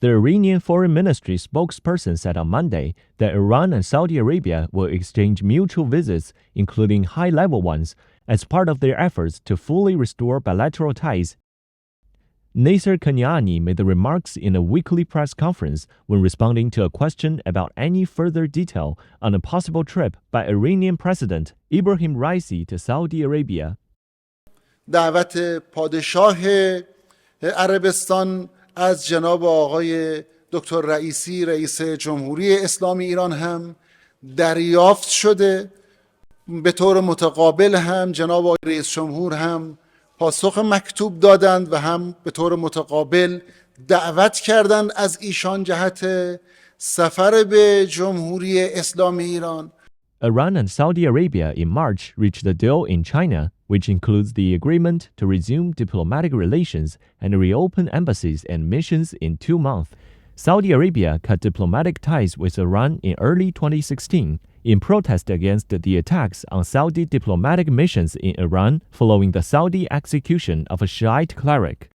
The Iranian Foreign Ministry spokesperson said on Monday that Iran and Saudi Arabia will exchange mutual visits, including high-level ones, as part of their efforts to fully restore bilateral ties. Nasser Kanani made the remarks in a weekly press conference when responding to a question about any further detail on a possible trip by Iranian President Ibrahim Raisi to Saudi Arabia. دعوت پادشاه عربستان از جناب آقای دکتر رئیسی رئیس جمهوری اسلامی ایران هم دریافت شده. به طور متقابل هم جناب آقای رئیس جمهور هم پاسخ مکتوب دادند و هم به طور متقابل دعوت کردند از ایشان جهت سفر به جمهوری اسلامی ایران. Iran and Saudi Arabia in March reached a deal in China, which includes the agreement to resume diplomatic relations and reopen embassies and missions in 2 months. Saudi Arabia cut diplomatic ties with Iran in early 2016 in protest against the attacks on Saudi diplomatic missions in Iran following the Saudi execution of a Shiite cleric.